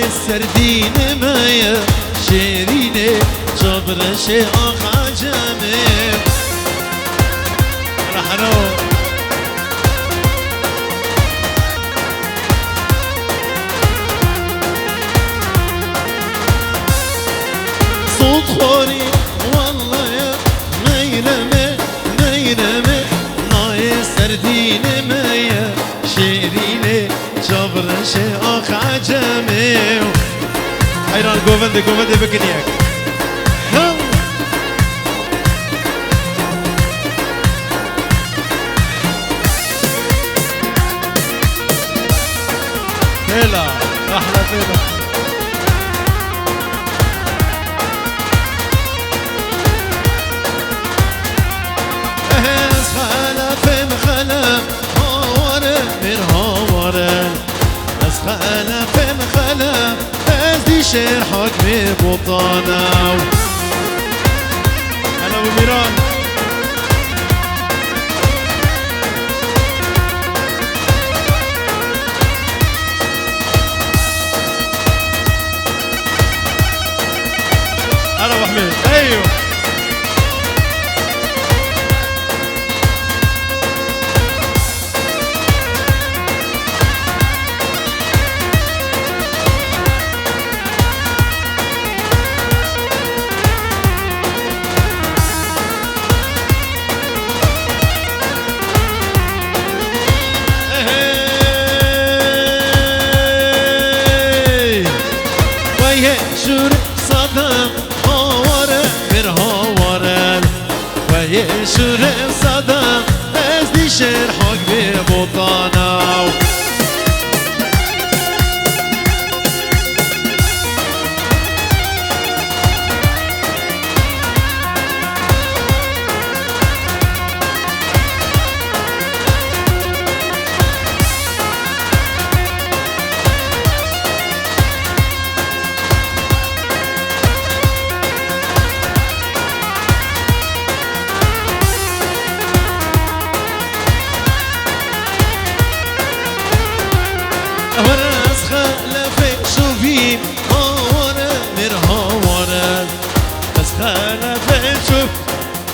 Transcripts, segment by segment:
سردين مايا شيريني جبرشي آخا جمي رحنو صوت خوري والله يا نيرمي نيرمي ناي سردين مايا شيريني جبرشي آخا جمي حيران قوفندي بكنيك فيلا احلى فيلا اهز خلف مخلف هاوره مير هاوره از خلف مخلف از دي شير حكمي بطانه هلا ابو ميران هلا ابو حميد ايوه شور صدام هاوره مر هاوره و یه شور صدام از دی شهر حق به بطانه ورز خلف شوفي هاوره مر هاوره از خلف شوف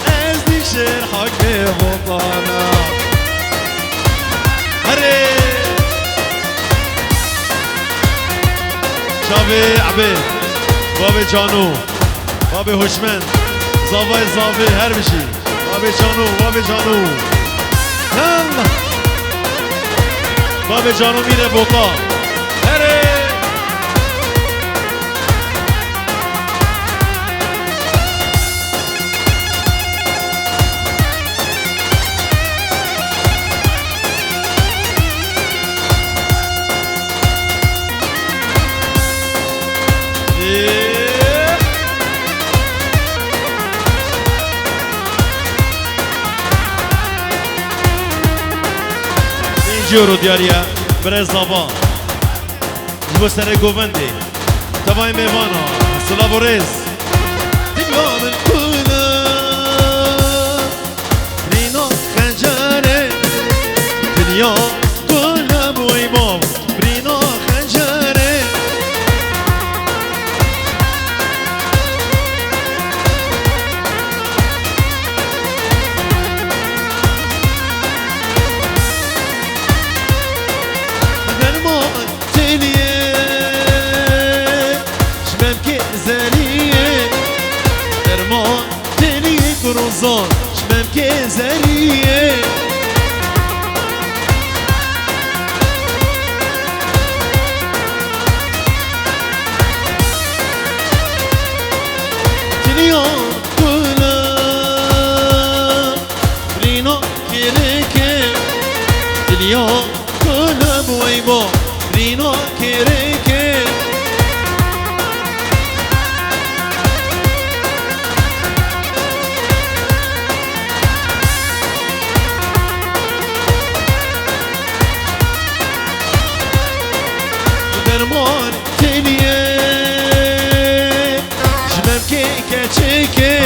از دی شهر حق به بطانه هري شابي عبيد بابي جانو بابي هوشمند زاوي هر بشي بابي جانو يلا بابي جانو میره بوتا هره جورو دیاریا برز دابا جبو سر گووندی تبای میوانا سلاب و ریز دنیا من کنه رینا خنجره دنیا کنه بو ایمام رینا خنجره روزان شمم که زریه دنیا کلا رینا کرکه دنیا کلا بوی با رینا کرکه درمان تنیه جمم که کچکه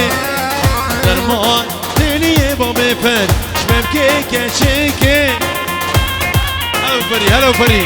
درمان تنیه با بپن جمم که کچکه هلو فری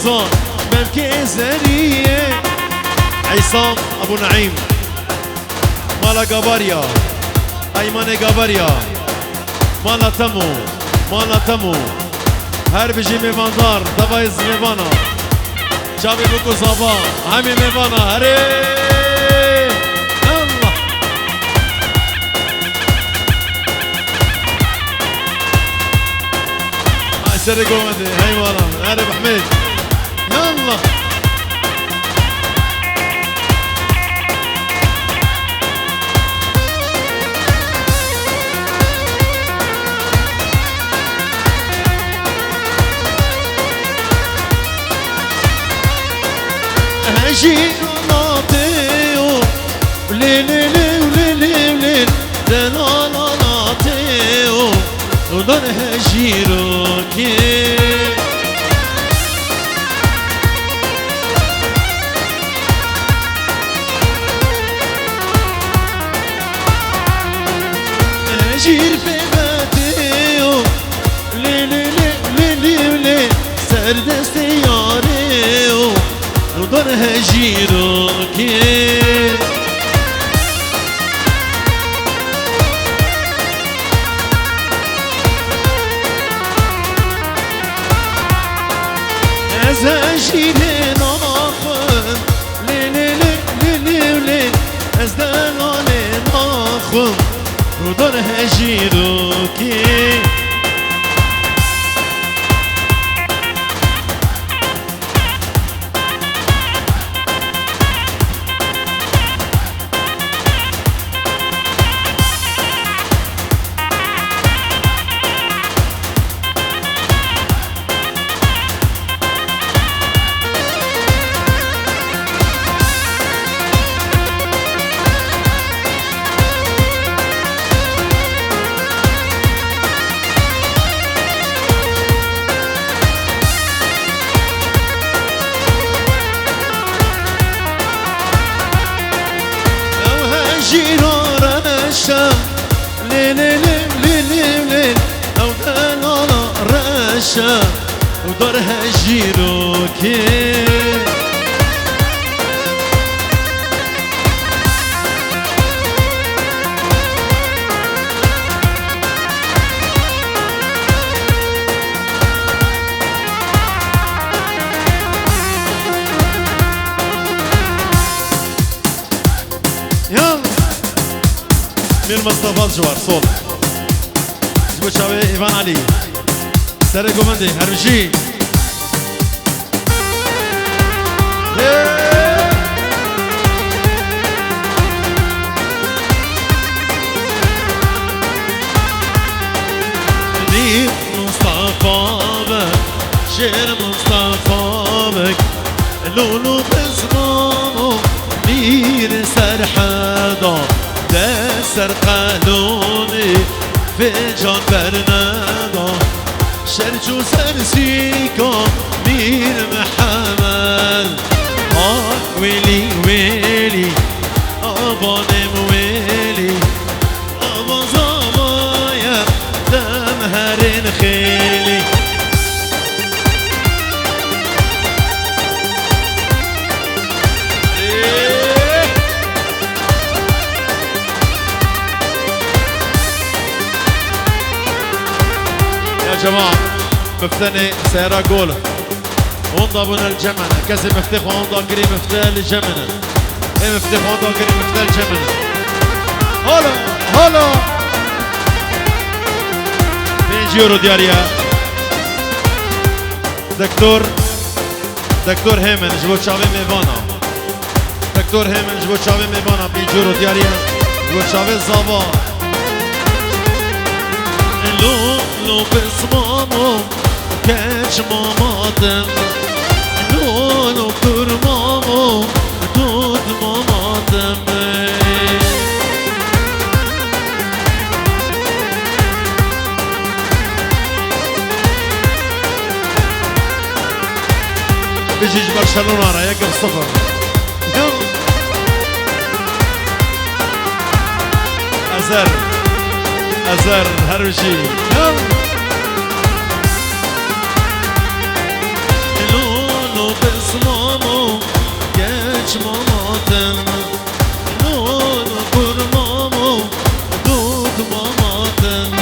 بزار ممكن زريه عصام ابو نعيم مالا جاباريا ايمان جاباريا مالا تمو هر بجي میواندار دوایز میوانا جاوی بکو زابا همی میوانا هره الله های سر گومنده هی مالا هره بحمید يلا هجي ناطيو ليلي ليلي ليلي لا ناطيو ودار هجيروكي هجير في باتيو ليلي ليلي ليلي سردستي ياريو ودار هجيروكي از هجیره ناخم لیلی لیلی لیلی از دلانه ناخم ودار هجیروكي جيران رشا ليلي ليلي ليلي او دلالا رشا ودارها جيروكي يلا مير مصطفى الجوار صوت زبوت شاوي ايفان علي سري قومندي هرمشي مير مصطفى بك شير مصطفى بك لولو بزمامو مير سرحدا دسر قانوني في جان برنادا شرجو سرسيكا مير محمد ويلي ويلي أبانم ويلي أبا زمايا دمهرين خيلي يا جماعة مفتني سيارة جولة هوندا بنا الجمنة كذا مفتاح هوندا قريب مفتاح الجمنة ايه مفتاح هوندا قريب مفتاح الجمنة هلا هلا 2 يورو دياريا دكتور هيمن جبوت شعبي ميفانا دكتور هيمن جبوت شعبي ميفانا 2 يورو دياريا جبوت شعبي الزابا لو بصمامو كاش مامادم لو كرمامو دود مامادم بيجي برشلونة رايق الصفر أزر هرشي لولو کچ ماماتن نون قرمامو دود ماماتن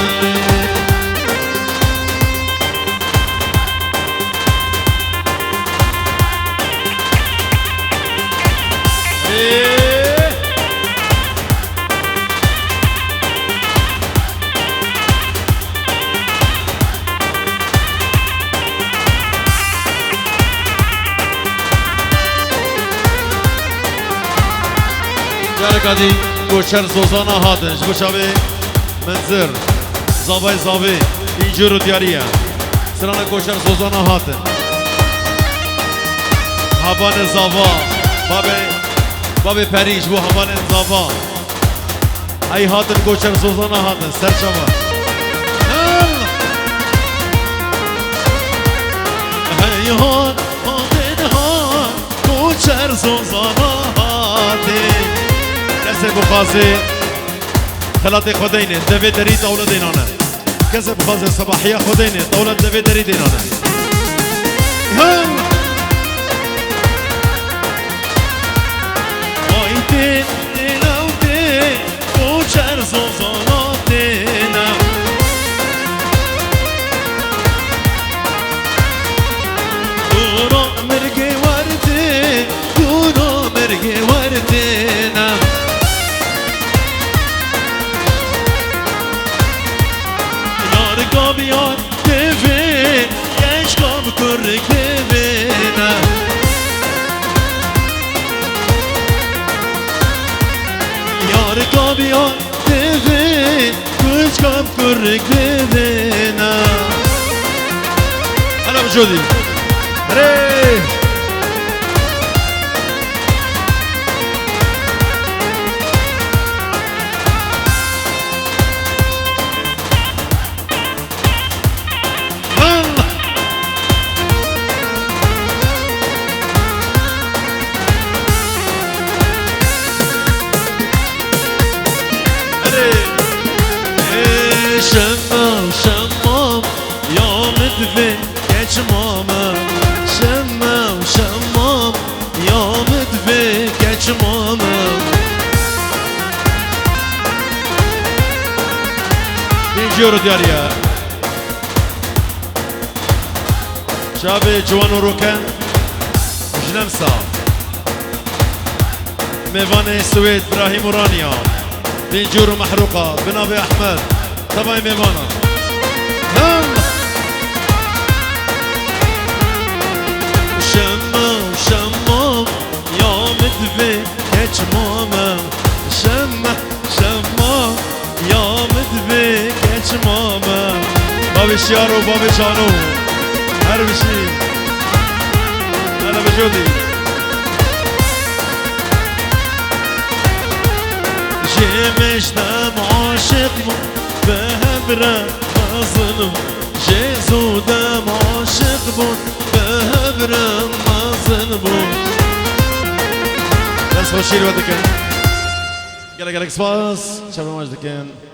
جارکادی گوشر زوزانا هاتنش گوشاوی منظر زاوی زاوی اینجور دیاریه سرانه گوشر زوزانا هاتن هوان زاوا باب پریش بو هوان زاوا ای هاتن گوشر زوزانا هاتن سرچوا ای هان هاتن هان گوشر زوزانا هاتن کسی بخوازی خلات خودینه دوی دری دولت دینانه کسی بخوازی صباحیه خودینه دولت دوی دری دینانه آیدین دینو دین کوچر زوزانات دینم دورا مرگی وردی دورا مرگی وردینم بیان دوی یشکام کرک دوینم یارکا بیان دوی یشکام کرک دوینم هلا بجودی هره شمام شمام یا مدوی کچ ماما شمام شمام یا مدوی کچ ماما اینجور دیاریه شاب جوان و روکن جنمسا میوان سوید ابراهیم ورانیا اینجور محروقه بنابی احمد طبعا ميمانا شمام شمام يا مدفي كيش ماما شمام يا مدفي كيش ماما بابي شيارو بابي شانو هر بشي هلا بجودي جيمشتم عاشق بهبرم مظلوم جزودم عاشق بود بهبرم مظلوم دست خوشی رو دکن گلک سپاس شب ماش دکن